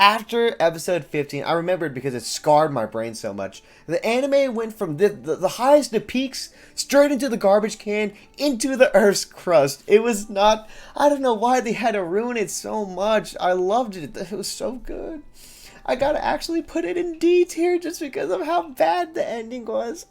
after episode 15, I remembered because it scarred my brain so much. The anime went from the highest of peaks straight into the garbage can into the Earth's crust. It was not, I don't know why they had to ruin it so much. I loved it. It was so good. I gotta actually put it in D tier just because of how bad the ending was.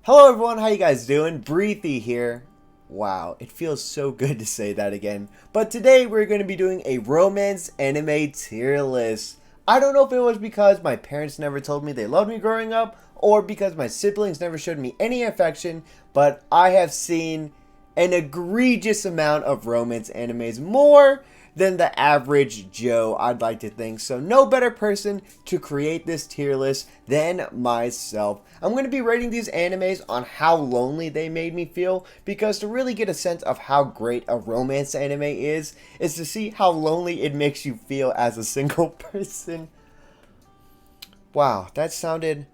Hello everyone, how you guys doing? BriThi here. Wow, it feels so good to say that again. But today we're going to be doing a romance anime tier list. I don't know if it was because my parents never told me they loved me growing up, or because my siblings never showed me any affection, but I have seen an egregious amount of romance animes, more than the average Joe, I'd like to think. So no better person to create this tier list than myself. I'm going to be rating these animes on how lonely they made me feel, because to really get a sense of how great a romance anime is to see how lonely it makes you feel as a single person. Wow, that sounded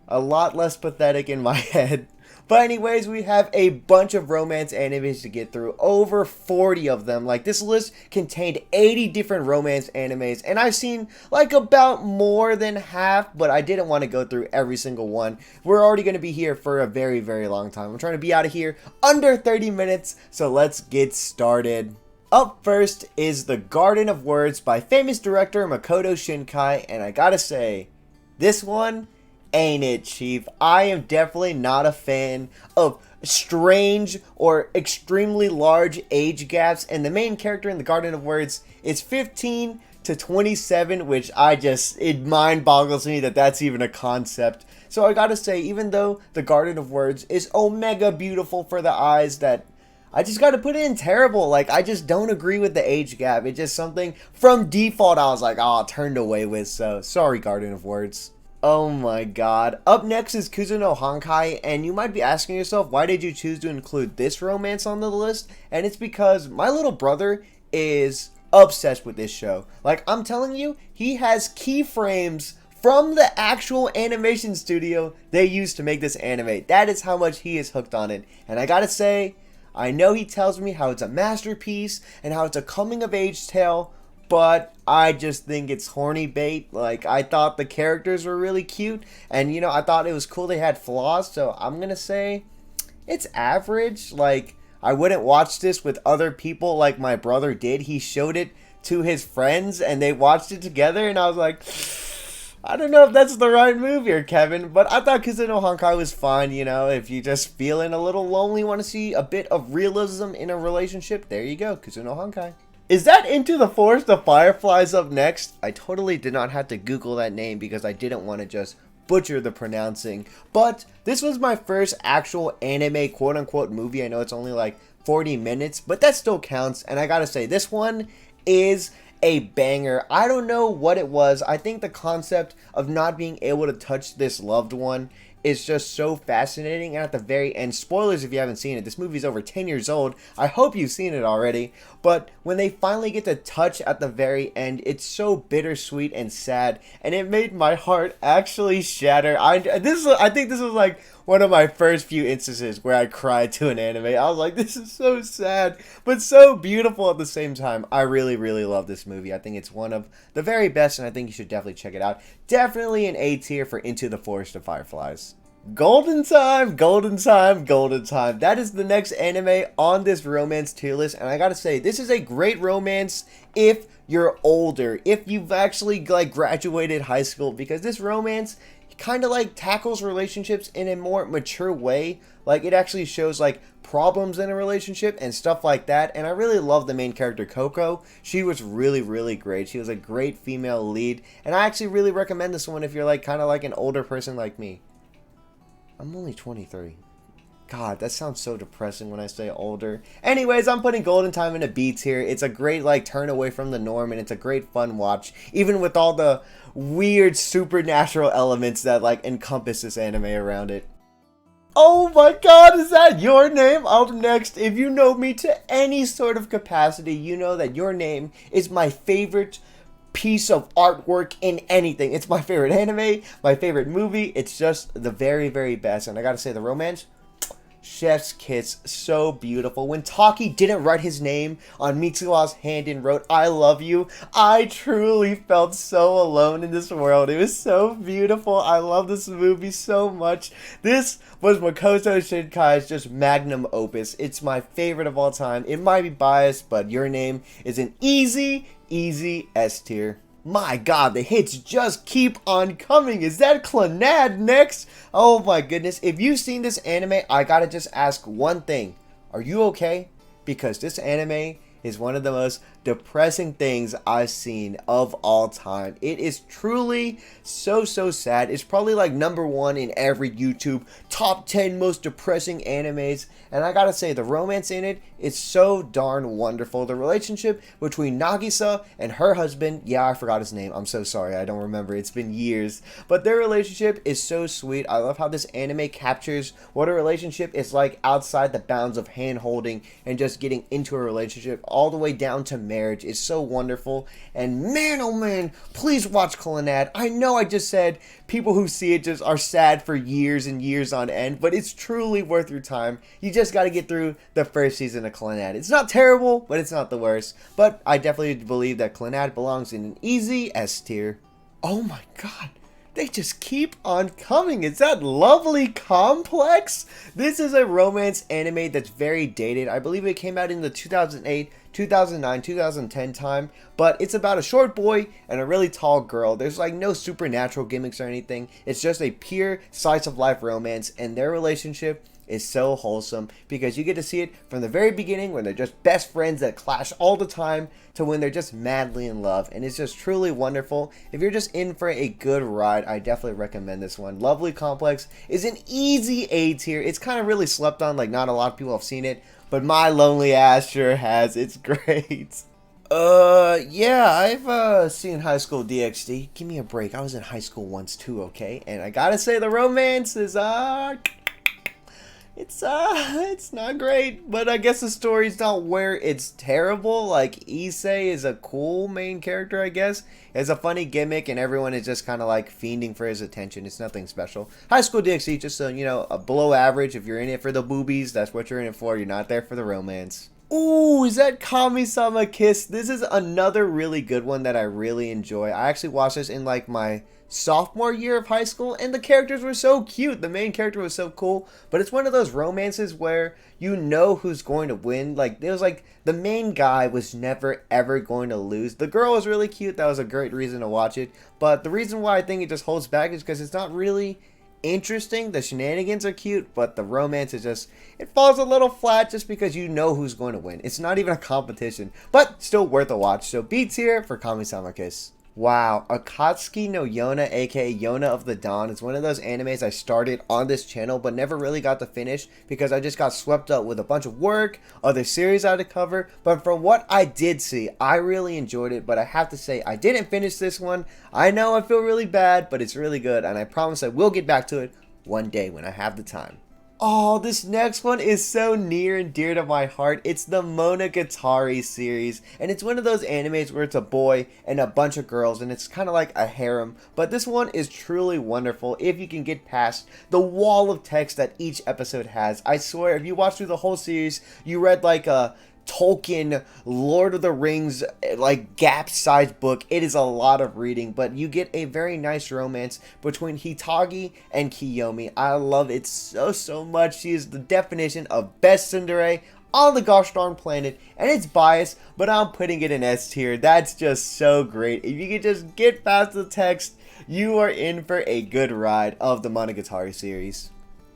a lot less pathetic in my head. But anyways, we have a bunch of romance animes to get through, over 40 of them. Like, this list contained 80 different romance animes, and I've seen like about more than half, but I didn't want to go through every single one. We're already going to be here for a very, very long time. I'm trying to be out of here under 30 minutes, so let's get started. Up first is The Garden of Words by famous director Makoto Shinkai, and I gotta say, this one ain't it, chief. I am definitely not a fan of strange or extremely large age gaps, and the main character in The Garden of Words is 15 to 27, which it mind boggles me that that's even a concept. So I gotta say, even though The Garden of Words is omega beautiful for the eyes, that I just gotta put it in terrible. Like, I just don't agree with the age gap. It's just something from default I was like, oh, turned away with. So sorry, Garden of Words. Oh my god. Up next is Kuzu no Hankai, and you might be asking yourself, why did you choose to include this romance on the list? And it's because my little brother is obsessed with this show. Like, I'm telling you, he has keyframes from the actual animation studio they used to make this anime. That is how much he is hooked on it. And I gotta say, I know he tells me how it's a masterpiece and how it's a coming-of-age tale, but I just think it's horny bait. Like, I thought the characters were really cute, and, I thought it was cool they had flaws, so I'm gonna say it's average. Like, I wouldn't watch this with other people like my brother did. He showed it to his friends, and they watched it together, and I was like, I don't know if that's the right move here, Kevin, but I thought Kuzu no Hankai was fun. If you just feeling a little lonely, want to see a bit of realism in a relationship, there you go, Kuzu no Hankai. Is that Into the Forest of Fireflies up next? I totally did not have to Google that name because I didn't want to just butcher the pronouncing. But this was my first actual anime quote-unquote movie. I know it's only like 40 minutes, but that still counts. And I gotta say, this one is a banger. I don't know what it was. I think the concept of not being able to touch this loved one is just so fascinating. And at the very end, spoilers if you haven't seen it, this movie's over 10 years old. I hope you've seen it already. But when they finally get to touch at the very end, it's so bittersweet and sad, and it made my heart actually shatter. I think this was like one of my first few instances where I cried to an anime. I was like, this is so sad, but so beautiful at the same time. I really, really love this movie. I think it's one of the very best, and I think you should definitely check it out. Definitely an A tier for Into the Forest of Fireflies. Golden Time, Golden Time, Golden Time. That is the next anime on this romance tier list, and I gotta say, this is a great romance if you're older, if you've actually like graduated high school, because this romance kind of like tackles relationships in a more mature way. Like, it actually shows like problems in a relationship and stuff like that. And I really love the main character, Coco. She was really, really great. She was a great female lead, and I actually really recommend this one if you're like kind of like an older person like me. I'm only 23. God, that sounds so depressing when I say older. Anyways, I'm putting Golden Time in a B tier. It's a great like turn away from the norm, and it's a great fun watch, even with all the weird supernatural elements that like encompass this anime around it. Oh my god, is that Your Name? Up next, if you know me to any sort of capacity, you know that Your Name is my favorite piece of artwork in anything. It's my favorite anime, my favorite movie. It's just the very, very best. And I gotta say, the romance, Chef's kiss, so beautiful. When Taki didn't write his name on Mitsuha's hand and wrote "I love you," I truly felt so alone in this world. It was so beautiful. I love this movie so much. This was Makoto Shinkai's just magnum opus. It's my favorite of all time. It might be biased, but Your Name is an easy S tier. My god, the hits just keep on coming. Is that Clannad next? Oh my goodness. If you've seen this anime, I gotta just ask one thing. Are you okay? Because this anime is one of the most depressing things I've seen of all time. It is truly so sad. It's probably like #1 in every YouTube top 10 most depressing animes. And I gotta say, the romance in it is so darn wonderful. The relationship between Nagisa and her husband, yeah, I forgot his name. I'm so sorry. I don't remember. It's been years. But their relationship is so sweet. I love how this anime captures what a relationship is like outside the bounds of hand holding and just getting into a relationship all the way down to marriage. Is so wonderful. And man, oh man, please watch Clannad. I know I just said people who see it just are sad for years and years on end, but it's truly worth your time. You just got to get through the first season of Clannad. It's not terrible, but it's not the worst. But I definitely believe that Clannad belongs in an easy S tier. Oh my god. They just keep on coming. Is that Lovely Complex? This is a romance anime that's very dated. I believe it came out in the 2008, 2009, 2010 time. But it's about a short boy and a really tall girl. There's like no supernatural gimmicks or anything. It's just a pure slice of life romance. And their relationship is so wholesome because you get to see it from the very beginning when they're just best friends that clash all the time to when they're just madly in love, and it's just truly wonderful. If you're just in for a good ride, I definitely recommend this one. Lovely Complex is an easy A tier. It's kind of really slept on, like not a lot of people have seen it, but my lonely ass sure has. It's great. Yeah, I've seen High School DxD. Give me a break. I was in high school once too, okay? And I gotta say the romance is it's not great, but I guess the story's not where it's terrible. Like, Issei is a cool main character, I guess. It's a funny gimmick, and everyone is just kind of like fiending for his attention. It's nothing special. High School DxD, just a below average. If you're in it for the boobies, that's what you're in it for. You're not there for the romance. Ooh, is that Kami-sama Kiss? This is another really good one that I really enjoy. I actually watched this in like my sophomore year of high school, and the characters were so cute. The main character was so cool, but it's one of those romances where you know who's going to win. Like, it was like the main guy was never ever going to lose. The girl was really cute. That was a great reason to watch it, but the reason why I think it just holds back is because it's not really interesting. The shenanigans are cute, but the romance is just, it falls a little flat just because you know who's going to win. It's not even a competition, but still worth a watch. So B tier for Kami-sama Kiss. Wow, Akatsuki no Yona, aka Yona of the Dawn, is one of those animes I started on this channel but never really got to finish because I just got swept up with a bunch of work, other series I had to cover. But from what I did see, I really enjoyed it, but I have to say I didn't finish this one. I know I feel really bad, but it's really good, and I promise I will get back to it one day when I have the time. Oh, this next one is so near and dear to my heart. It's the Monogatari series, and it's one of those animes where it's a boy and a bunch of girls, and it's kind of like a harem. But this one is truly wonderful if you can get past the wall of text that each episode has. I swear, if you watch through the whole series, you read like a Tolkien Lord of the Rings like gap-sized book. It is a lot of reading, but you get a very nice romance between Hitagi and Kiyomi. I love it so much. She is the definition of best tsundere on the gosh darn planet, and it's biased, but I'm putting it in S tier. That's just so great. If you can just get past the text, you are in for a good ride of the Monogatari series.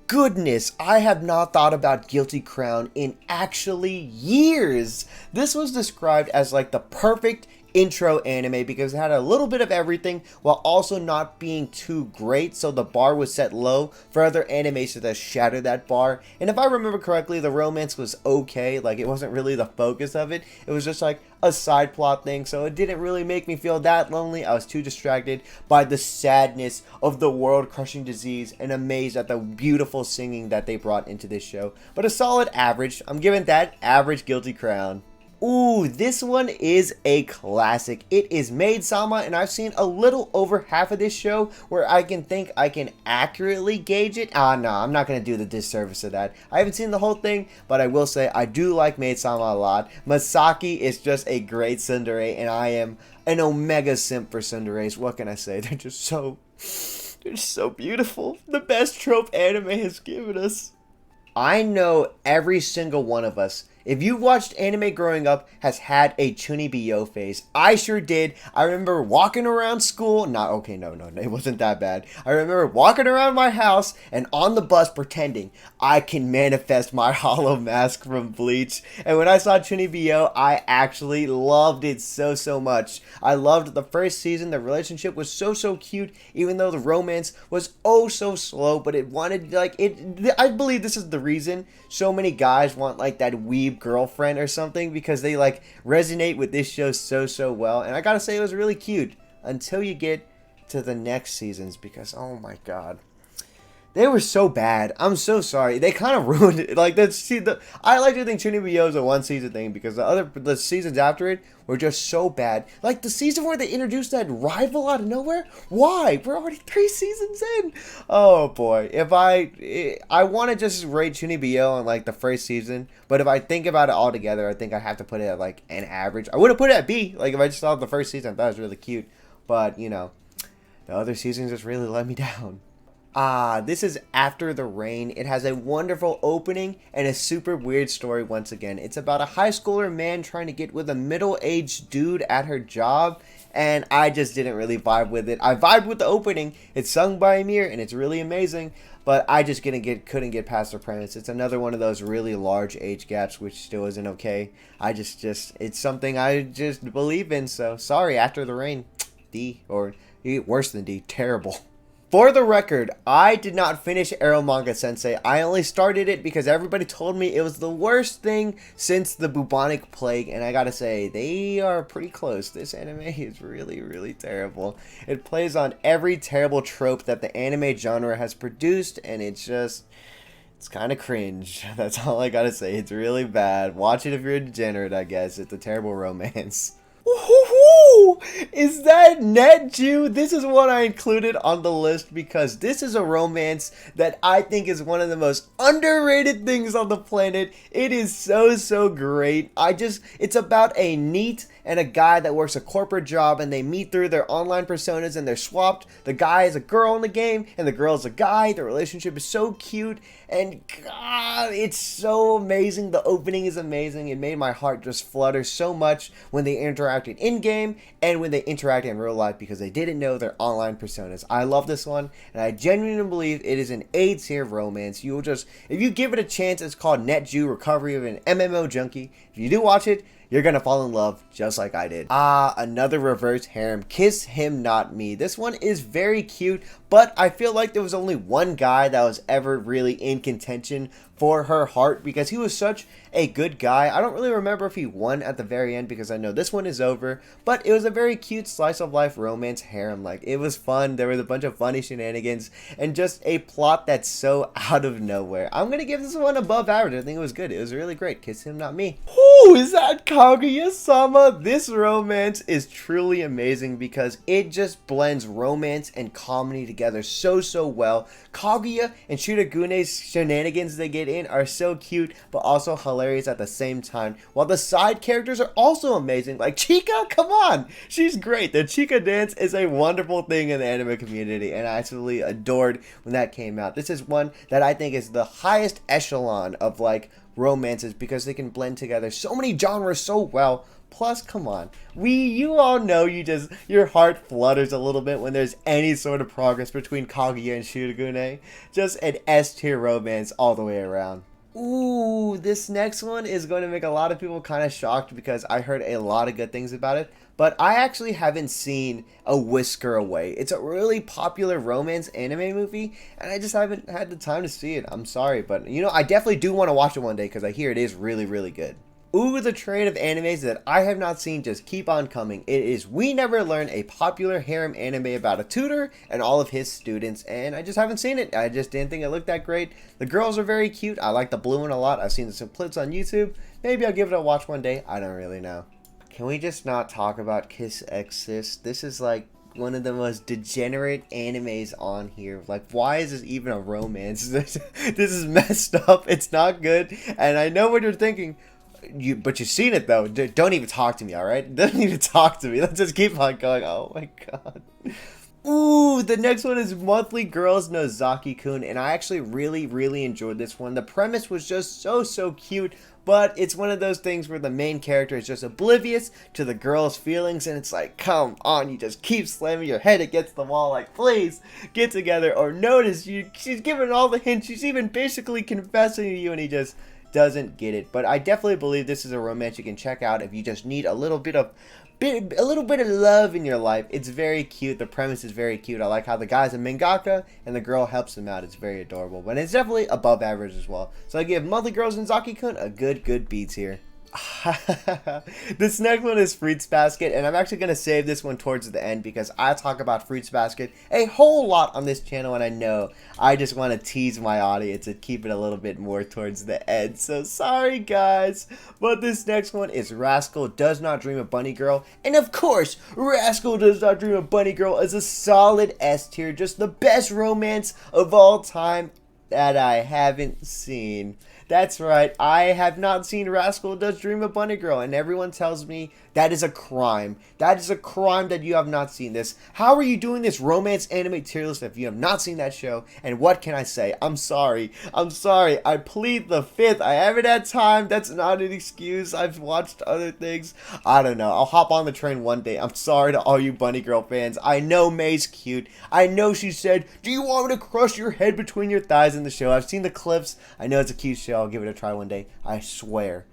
Goodness, I have not thought about Guilty Crown in actually years. This was described as like the perfect intro anime because it had a little bit of everything while also not being too great, so the bar was set low for other animations that shatter that bar. And if I remember correctly, the romance was okay. Like, it wasn't really the focus of it. It was just like a side plot thing, so it didn't really make me feel that lonely. I was too distracted by the sadness of the world-crushing disease and amazed at the beautiful singing that they brought into this show. But a solid average. I'm giving that average Guilty Crown. Ooh, this one is a classic. It is Maid-sama, and I've seen a little over half of this show where I can think I can accurately gauge it. No, I'm not going to do the disservice of that. I haven't seen the whole thing, but I will say I do like Maid-sama a lot. Masaki is just a great tsundere, and I am an omega simp for tsunderes. What can I say? They're just so beautiful. The best trope anime has given us. I know every single one of us, if you watched anime growing up, has had a Chunibiyo phase. I sure did. I remember walking around school. No, it wasn't that bad. I remember walking around my house and on the bus pretending I can manifest my hollow mask from Bleach. And when I saw Chunibiyo, I actually loved it so much. I loved the first season. The relationship was so cute, even though the romance was so slow. But it wanted, I believe this is the reason so many guys want, that weeb girlfriend or something, because they resonate with this show so well. And I gotta say, it was really cute until you get to the next seasons, because oh my god, they were so bad. I'm so sorry. They kind of ruined it. I like to think Chunibiyo is a one season thing, because the seasons after it were just so bad. Like the season where they introduced that rival out of nowhere. Why? We're already 3 seasons in. Oh boy. If I want to just rate Chunibiyo on the first season, but if I think about it all together, I think I have to put it at an average. I would have put it at B. If I just saw the first season, I thought it was really cute. But the other seasons just really let me down. This is After the Rain. It has a wonderful opening and a super weird story once again. It's about a high schooler man trying to get with a middle-aged dude at her job, and I just didn't really vibe with it. I vibed with the opening. It's sung by Amir, and it's really amazing, but I just couldn't get past the premise. It's another one of those really large age gaps, which still isn't okay. It's something I just believe in, so sorry, After the Rain. D, or worse than D, terrible. For the record, I did not finish Eromanga Sensei. I only started it because everybody told me it was the worst thing since the bubonic plague, and I gotta say, they are pretty close. This anime is really terrible. It plays on every terrible trope that the anime genre has produced, and it's kind of cringe. That's all I gotta say. It's really bad. Watch it if you're a degenerate, I guess. It's a terrible romance. Woohoo! Is that Netju? This is what I included on the list because this is a romance that I think is one of the most underrated things on the planet. It is so great. It's about a NEET and a guy that works a corporate job, and they meet through their online personas and they're swapped. The guy is a girl in the game and the girl is a guy. The relationship is so cute, and God, it's so amazing. The opening is amazing. It made my heart just flutter so much when they interacted in-game and when they interacted in real life, because they didn't know their online personas. I love this one, and I genuinely believe it is an A-tier romance. If you give it a chance, it's called Netju, Recovery of an MMO Junkie. If you do watch it, you're gonna fall in love just like I did. Another reverse harem, Kiss Him Not Me. This one is very cute, but I feel like there was only one guy that was ever really in contention for her heart, because he was such a good guy. I don't really remember if he won at the very end, because I know this one is over, but it was a very cute slice of life romance harem. It was fun. There was a bunch of funny shenanigans and just a plot that's so out of nowhere. I'm gonna give this one above average. I think it was good. It was really great. Kiss Him Not Me. Who is that? Kaguya-sama. This romance is truly amazing because it just blends romance and comedy together so well. Kaguya and Shiragune's shenanigans they get in are so cute, but also hilarious at the same time, while the side characters are also amazing. Like Chika, come on, she's great. The Chika dance is a wonderful thing in the anime community, and I absolutely adored when that came out. This is one that I think is the highest echelon of romances, because they can blend together so many genres so well. Plus, come on, you all know your heart flutters a little bit when there's any sort of progress between Kaguya and Shirogune. Just an S-tier romance all the way around. Ooh, this next one is going to make a lot of people kind of shocked, because I heard a lot of good things about it, but I actually haven't seen A Whisker Away. It's a really popular romance anime movie, and I just haven't had the time to see it. I'm sorry, but I definitely do want to watch it one day, because I hear it is really good. Ooh, the train of animes that I have not seen just keep on coming. It is We Never Learn, a popular harem anime about a tutor and all of his students, and I just haven't seen it. I just didn't think it looked that great. The girls are very cute. I like the blue one a lot. I've seen some clips on YouTube. Maybe I'll give it a watch one day. I don't really know. Can we just not talk about Kiss X Sis? This is like one of the most degenerate animes on here. Like, why is this even a romance? This is messed up. It's not good. And I know what you're thinking. But you've seen it though. Don't even talk to me, alright? Don't even talk to me. Let's just keep on going. Oh my god. Ooh, the next one is Monthly Girls no Zaki-kun, and I actually really enjoyed this one. The premise was just so cute, but it's one of those things where the main character is just oblivious to the girl's feelings, and it's like, come on, you just keep slamming your head against the wall, like, please, get together, or notice, she's giving all the hints, she's even basically confessing to you, and he just doesn't get it. But I definitely believe this is a romance you can check out if you just need a little bit of love in your life. It's very cute. The premise is very cute. I like how the guy's a mangaka and the girl helps him out. It's very adorable, but it's definitely above average as well. So I give Monthly Girls and Zaki-kun a good beats here. This next one is Fruits Basket, and I'm actually going to save this one towards the end because I talk about Fruits Basket a whole lot on this channel, and I know I just want to tease my audience and keep it a little bit more towards the end, so sorry guys. But this next one is Rascal Does Not Dream of Bunny Girl, and of course Rascal Does Not Dream of Bunny Girl is a solid S tier, just the best romance of all time that I haven't seen. That's right, I have not seen Rascal Does Dream of Bunny Girl, and everyone tells me that is a crime. That is a crime that you have not seen this. How are you doing this romance anime tier list if you have not seen that show? And what can I say? I'm sorry. I plead the fifth. I haven't had time. That's not an excuse. I've watched other things. I don't know. I'll hop on the train one day. I'm sorry to all you Bunny Girl fans. I know May's cute. I know she said, do you want me to crush your head between your thighs in the show? I've seen the clips. I know it's a cute show. I'll give it a try one day. I swear.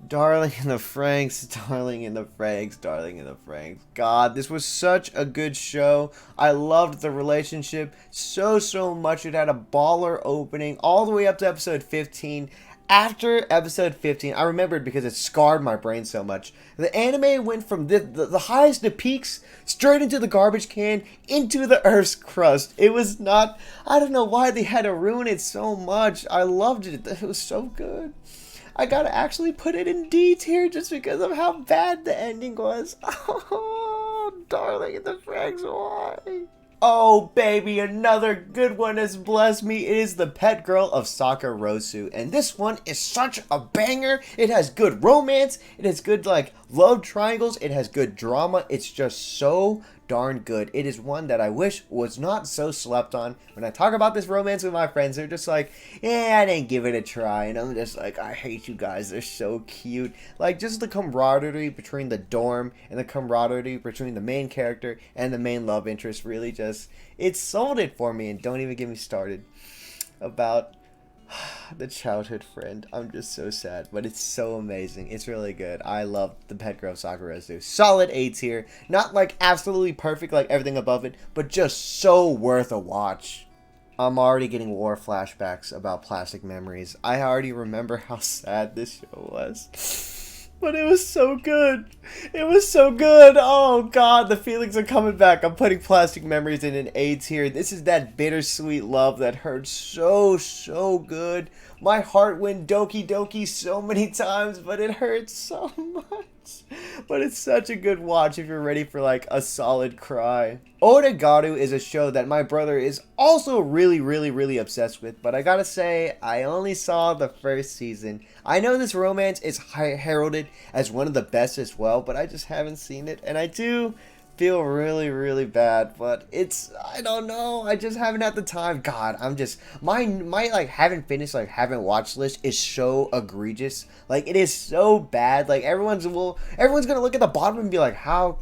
Darling in the Franxx, Darling in the Franxx, Darling in the Franxx. God, this was such a good show. I loved the relationship so much. It had a baller opening all the way up to episode 15. After episode 15, I remembered because it scarred my brain so much. The anime went from the highest of peaks straight into the garbage can into the Earth's crust. It was not, I don't know why they had to ruin it so much. I loved it. It was so good. I gotta actually put it in D tier just because of how bad the ending was. Oh, Darling in the Franxx, why? Oh, baby, another good one has blessed me. It is The Pet Girl of Sakurasu, and this one is such a banger. It has good romance. It has good, like, love triangles. It has good drama. It's just so darn good. It is one that I wish was not so slept on. When I talk about this romance with my friends, they're just like, yeah, I didn't give it a try. And I'm just like, I hate you guys. They're so cute. Like, just the camaraderie between the dorm and the camaraderie between the main character and the main love interest really just, it sold it for me. And don't even get me started about the childhood friend. I'm just so sad, but it's so amazing. It's really good. I love The Pet Girl of Sakurasu. Solid A tier. Not like absolutely perfect like everything above it, but just so worth a watch. I'm already getting war flashbacks about Plastic Memories. I already remember how sad this show was. But it was so good. It was so good. Oh, God. The feelings are coming back. I'm putting Plastic Memories in an A tier. This is that bittersweet love that hurts so good. My heart went doki doki so many times, but it hurts so much. But it's such a good watch if you're ready for, like, a solid cry. Odegaru is a show that my brother is also really obsessed with, but I gotta say, I only saw the first season. I know this romance is heralded as one of the best as well, but I just haven't seen it, and I do feel really bad, but it's, I don't know, I just haven't had the time. God, I'm just, my like haven't finished, like haven't watched list is so egregious. Like, it is so bad. Like, everyone's gonna look at the bottom and be like, how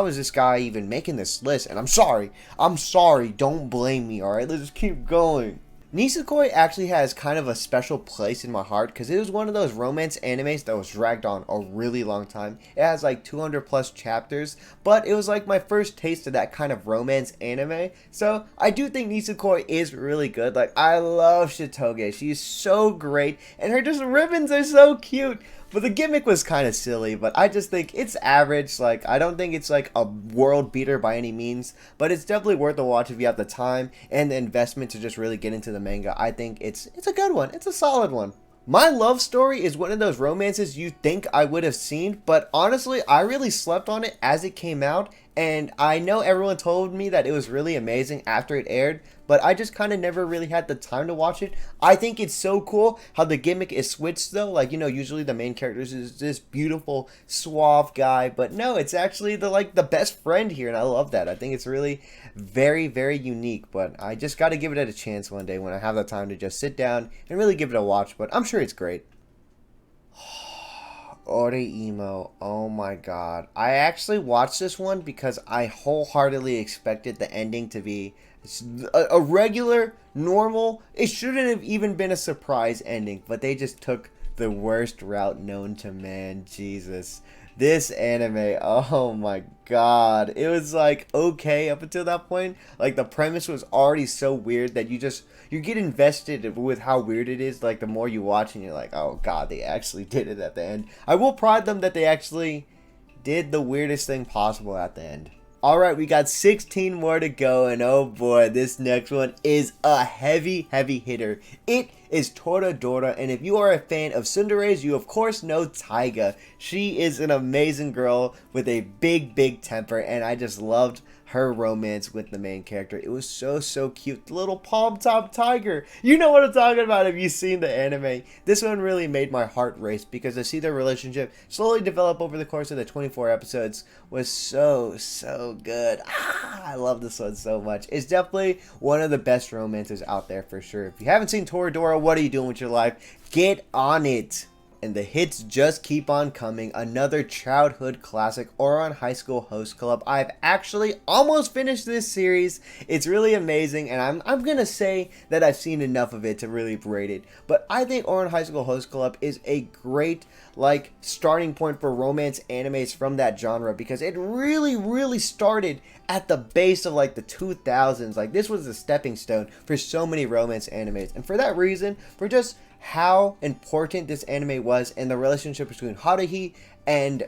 is this guy even making this list? And I'm sorry, don't blame me, alright? Let's just keep going. Nisikoi actually has kind of a special place in my heart because it was one of those romance animes that was dragged on a really long time. It has like 200 plus chapters, but it was like my first taste of that kind of romance anime. So I do think Nisikoi is really good. Like, I love Shitoge. She's so great, and her just ribbons are so cute. But the gimmick was kind of silly, but I just think it's average. Like, I don't think it's like a world beater by any means, but it's definitely worth a watch if you have the time and the investment to just really get into the manga. I think it's a good one. It's a solid one. My Love Story is one of those romances you think I would have seen, but honestly, I really slept on it as it came out, and I know everyone told me that it was really amazing after it aired, but I just kind of never really had the time to watch it. I think it's so cool how the gimmick is switched though. Like, you know, usually the main character is this beautiful, suave guy, but no, it's actually the best friend here, and I love that. I think it's really very, very unique, but I just got to give it a chance one day when I have the time to just sit down and really give it a watch, but I'm sure it's great. Oreimo, oh my god. I actually watched this one because I wholeheartedly expected the ending to be a regular, normal, it shouldn't have even been a surprise ending, but they just took the worst route known to man. Jesus. This anime, oh my god. It was like okay up until that point. Like, the premise was already so weird that you get invested with how weird it is. Like, the more you watch and you're like, oh god, they actually did it at the end. I will pride them that they actually did the weirdest thing possible at the end. Alright, we got 16 more to go, and oh boy, this next one is a heavy, heavy hitter. It is Toradora, and if you are a fan of tsunderes, you of course know Taiga. She is an amazing girl with a big, big temper, and I just loved her romance with the main character. It was so, so cute. The little palm top tiger. You know what I'm talking about if you've seen the anime. This one really made my heart race because to see their relationship slowly develop over the course of the 24 episodes was so, so good. I love this one so much. It's definitely one of the best romances out there for sure. If you haven't seen Toradora, what are you doing with your life? Get on it. And the hits just keep on coming. Another childhood classic, Auron High School Host Club. I've actually almost finished this series. It's really amazing, and I'm gonna say that I've seen enough of it to really rate it. But I think Auron High School Host Club is a great starting point for romance animes from that genre, because it really started at the base of the 2000s. Like, this was a stepping stone for so many romance animes, and for that reason, for just how important this anime was and the relationship between Haruhi and,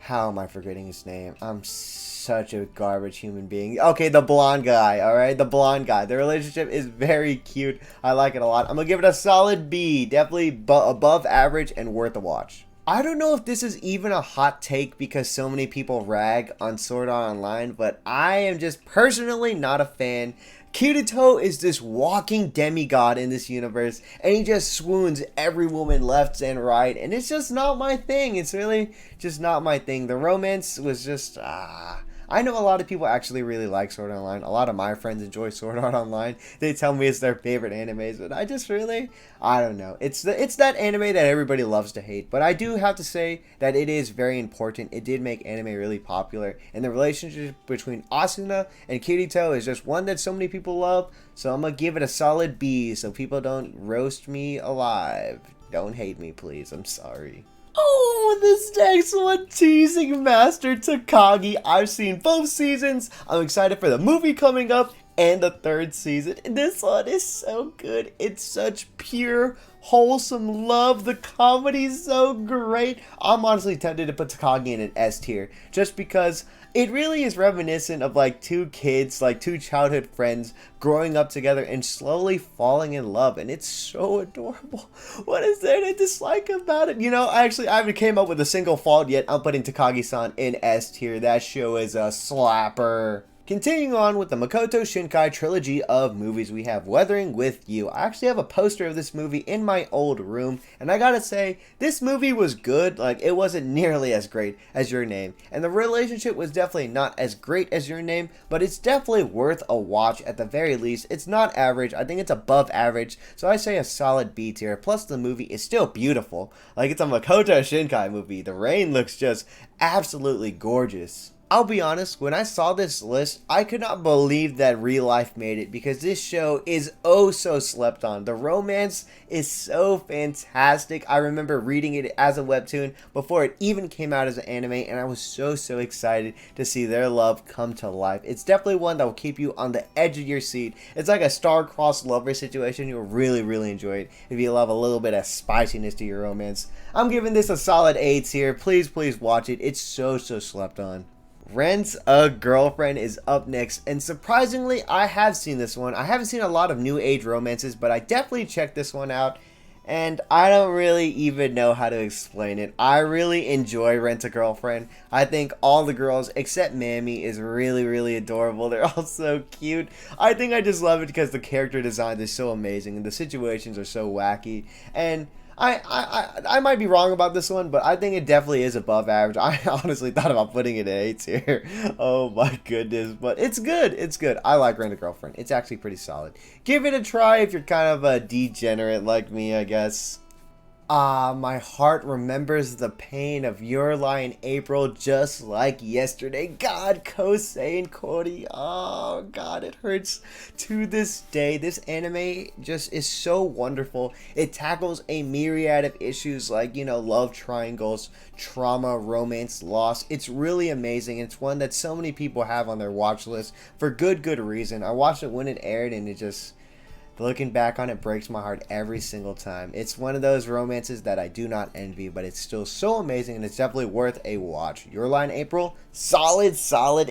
how am I forgetting his name? I'm such a garbage human being. Okay, the blonde guy, alright? The blonde guy. The relationship is very cute. I like it a lot. I'm gonna give it a solid B. Definitely above average and worth a watch. I don't know if this is even a hot take because so many people rag on Sword Art Online, but I am just personally not a fan. Kirito is this walking demigod in this universe, and he just swoons every woman left and right, and it's just not my thing. It's really just not my thing. The romance was just, I know a lot of people actually really like Sword Art Online. A lot of my friends enjoy Sword Art Online. They tell me it's their favorite animes, but I just really, I don't know. It's that anime that everybody loves to hate, but I do have to say that it is very important. It did make anime really popular, and the relationship between Asuna and Kirito is just one that so many people love, so I'm gonna give it a solid B so people don't roast me alive. Don't hate me, please. I'm sorry. Oh, this next one, Teasing Master Takagi. I've seen both seasons. I'm excited for the movie coming up and the third season. And this one is so good. It's such pure, wholesome love. The comedy's so great. I'm honestly tempted to put Takagi in an S tier just because it really is reminiscent of two kids, two childhood friends growing up together and slowly falling in love, and it's so adorable. What is there to dislike about it? You know, I haven't came up with a single fault yet. I'm putting Takagi-san in S tier. That show is a slapper. Continuing on with the Makoto Shinkai trilogy of movies, we have Weathering with You. I actually have a poster of this movie in my old room, and I gotta say, this movie was good. It wasn't nearly as great as Your Name, and the relationship was definitely not as great as Your Name, but it's definitely worth a watch at the very least. It's not average. I think it's above average, so I say a solid B tier. Plus, the movie is still beautiful. It's a Makoto Shinkai movie. The rain looks just absolutely gorgeous. I'll be honest, when I saw this list, I could not believe that real life made it because this show is oh so slept on. The romance is so fantastic. I remember reading it as a webtoon before it even came out as an anime, and I was so excited to see their love come to life. It's definitely one that will keep you on the edge of your seat. It's like a star-crossed lover situation. You'll really enjoy it if you love a little bit of spiciness to your romance. I'm giving this a solid A tier. Please watch it. It's so slept on. Rent a Girlfriend is up next, and surprisingly, I have seen this one. I haven't seen a lot of new age romances, but I definitely checked this one out, and I don't really even know how to explain it. I really enjoy Rent a Girlfriend. I think all the girls except Mammy is really adorable. They're all so cute. I think I just love it because the character design is so amazing, and the situations are so wacky, and I might be wrong about this one, but I think it definitely is above average. I honestly thought about putting it at A tier. Oh my goodness, but it's good. It's good. I like Rent a Girlfriend. It's actually pretty solid. Give it a try if you're kind of a degenerate like me, I guess. My heart remembers the pain of your lie in April just like yesterday. God, Kosei and Kori. Oh, God, it hurts to this day. This anime just is so wonderful. It tackles a myriad of issues like, love triangles, trauma, romance, loss. It's really amazing. It's one that so many people have on their watch list for good reason. I watched it when it aired, and it just... looking back on it breaks my heart every single time. It's one of those romances that I do not envy, but it's still so amazing, and it's definitely worth a watch. Your Lie in April, solid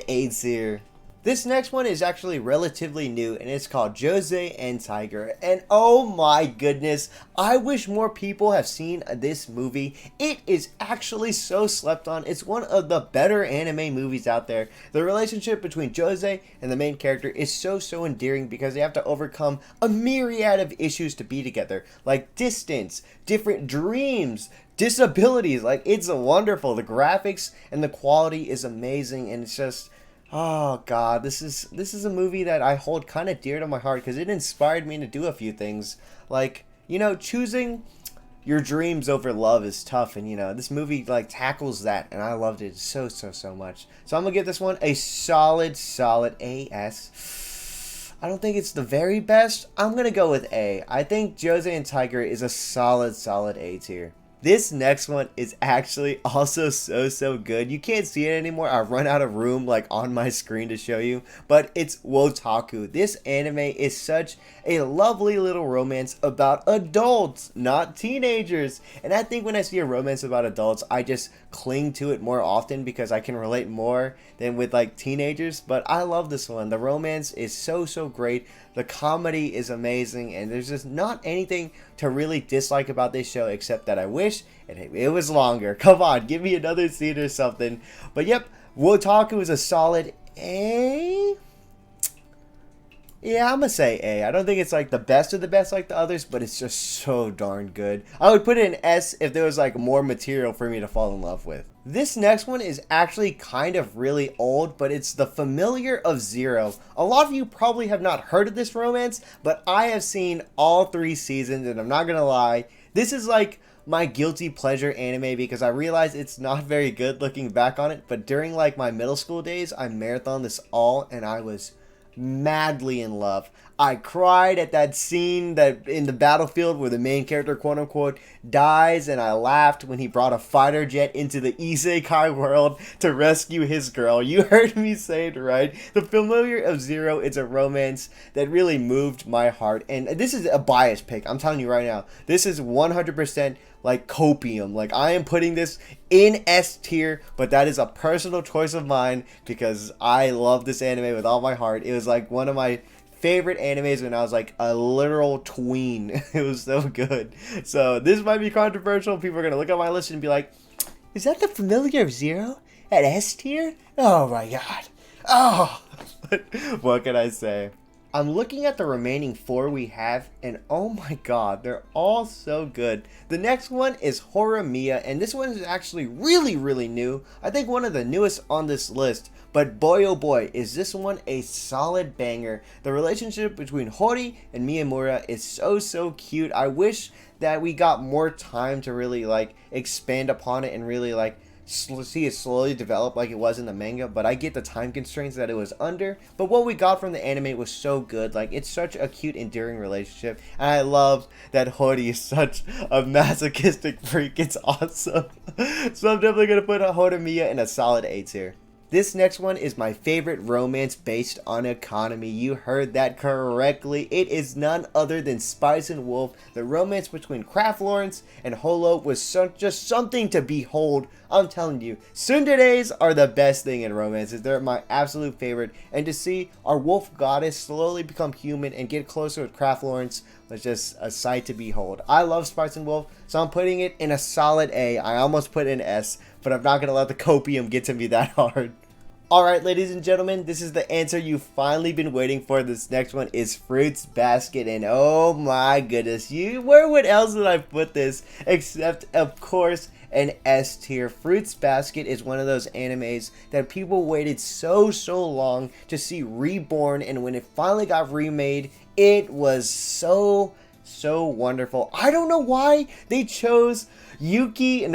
A tier. This next one is actually relatively new, and it's called Josei and Tiger. And oh my goodness, I wish more people have seen this movie. It is actually so slept on. It's one of the better anime movies out there. The relationship between Josei and the main character is so endearing because they have to overcome a myriad of issues to be together, like distance, different dreams, disabilities. Like, it's wonderful. The graphics and the quality is amazing, and it's just... oh God, this is a movie that I hold kind of dear to my heart because it inspired me to do a few things. Like, choosing your dreams over love is tough, and this movie like tackles that, and I loved it so much. So I'm gonna give this one a solid AS. I don't think it's the very best. I'm gonna go with A. I think Josei and Tiger is a solid A tier. This next one is actually also so good. You can't see it anymore. I run out of room like on my screen to show you, but it's Wotaku. This anime is such a lovely little romance about adults, not teenagers. And I think when I see a romance about adults, I just cling to it more often because I can relate more than with like teenagers. But I love this one. The romance is so great. The comedy is amazing, and there's just not anything to really dislike about this show except that I wish it was longer. Come on, give me another scene or something. But yep, Wotaku is a solid A. Yeah, I'm gonna say A. I don't think it's like the best of the best like the others, but it's just so darn good. I would put it in S if there was like more material for me to fall in love with. This next one is actually kind of really old, but it's The Familiar of Zero. A lot of you probably have not heard of this romance, but I have seen all 3 seasons, and I'm not gonna lie, this is like my guilty pleasure anime because I realize it's not very good looking back on it, but during like my middle school days, I marathoned this all, and I was madly in love. I cried at that scene that in the battlefield where the main character quote unquote dies, and I laughed when he brought a fighter jet into the isekai world to rescue his girl. You heard me say it right. The Familiar of Zero is a romance that really moved my heart, and this is a biased pick. I'm telling you right now, this is 100% like copium. Like, I am putting this in S tier, but that is a personal choice of mine because I love this anime with all my heart. It was like one of my favorite animes when I was like a literal tween. It was so good. So this might be controversial. People are gonna look at my list and be like, is that The Familiar of Zero at S tier? Oh my god. Oh. What can I say? I'm looking at the remaining 4 we have, and oh my god, they're all so good. The next one is Horimiya, and this one is actually really new. I think one of the newest on this list, but boy oh boy, is this one a solid banger. The relationship between Hori and Miyamura is so cute. I wish that we got more time to really like expand upon it and really like see it slowly develop like it was in the manga, but I get the time constraints that it was under. But what we got from the anime was so good. Like, it's such a cute, endearing relationship, and I love that Hori is such a masochistic freak. It's awesome. So I'm definitely gonna put Horimiya in a solid A tier. This next one is my favorite romance based on economy. You heard that correctly. It is none other than Spice and Wolf. The romance between Craft Lawrence and Holo was just something to behold. I'm telling you, tsunderes are the best thing in romances. They're my absolute favorite. And to see our wolf goddess slowly become human and get closer with Craft Lawrence was just a sight to behold. I love Spice and Wolf, so I'm putting it in a solid A. I almost put it in S, but I'm not going to let the copium get to me that hard. Alright, ladies and gentlemen, this is the answer you've finally been waiting for. This next one is Fruits Basket, and oh my goodness, where else would I put this except, of course, an S tier. Fruits Basket is one of those animes that people waited so long to see reborn, and when it finally got remade, it was so wonderful. I don't know why they chose Yuki and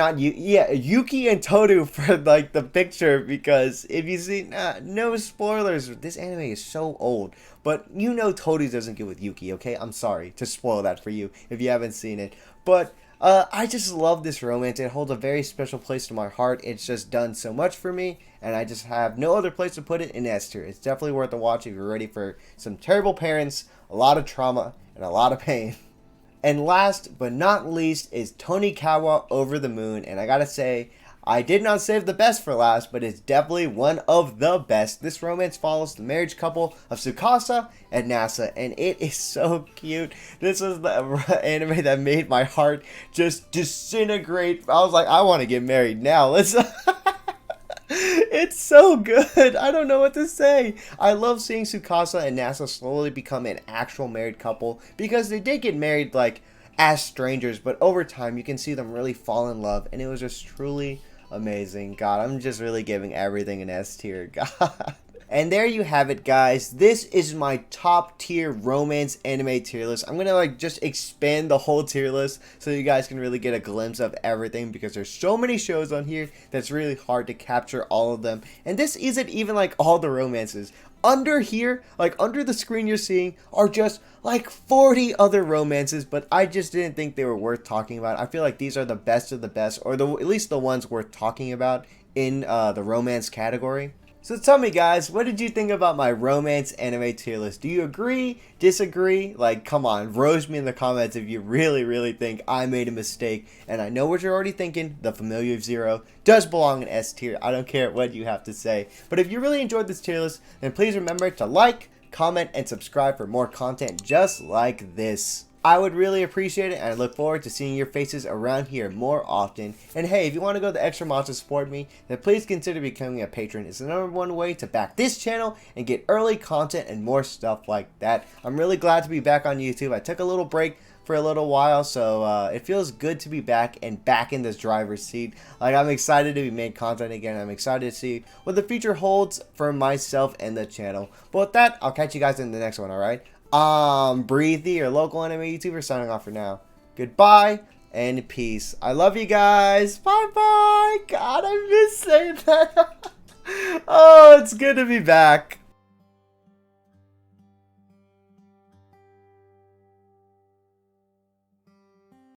Toru for like the picture, because if you see, no spoilers, this anime is so old, but you know Toru doesn't get with Yuki, okay? I'm sorry to spoil that for you if you haven't seen it, but I just love this romance. It holds a very special place to my heart. It's just done so much for me, and I just have no other place to put it in S tier. It's definitely worth a watch if you're ready for some terrible parents, a lot of trauma, and a lot of pain. And last but not least is Tonikawa Over the Moon. And I gotta say, I did not save the best for last, but it's definitely one of the best. This romance follows the marriage couple of Tsukasa and Nasa, and it is so cute. This was the anime that made my heart just disintegrate. I was like, I want to get married now. Let's... It's so good. I don't know what to say. I love seeing Tsukasa and Nasa slowly become an actual married couple, because they did get married like as strangers, but over time you can see them really fall in love, and it was just truly amazing. God, I'm just really giving everything an S tier. God. And there you have it, guys. This is my top tier romance anime tier list. I'm gonna just expand the whole tier list so you guys can really get a glimpse of everything, because there's so many shows on here that's really hard to capture all of them. And this isn't even like all the romances. Under here, like under the screen you're seeing, are just like 40 other romances, but I just didn't think they were worth talking about. I feel like these are the best of the best, or at least the ones worth talking about in the romance category. So tell me, guys, what did you think about my romance anime tier list? Do you agree? Disagree? Like, come on, roast me in the comments if you really think I made a mistake. And I know what you're already thinking. The Familiar of Zero does belong in S tier. I don't care what you have to say. But if you really enjoyed this tier list, then please remember to like, comment, and subscribe for more content just like this. I would really appreciate it, and I look forward to seeing your faces around here more often. And hey, if you want to go the extra mile to support me, then please consider becoming a patron. It's the #1 way to back this channel and get early content and more stuff like that. I'm really glad to be back on YouTube. I took a little break for a little while, so it feels good to be back and back in this driver's seat. Like, I'm excited to be making content again. I'm excited to see what the future holds for myself and the channel. But with that, I'll catch you guys in the next one, alright? BriThi, your local anime YouTuber, signing off for now. Goodbye and peace. I love you guys. Bye bye. God, I miss saying that. Oh, it's good to be back.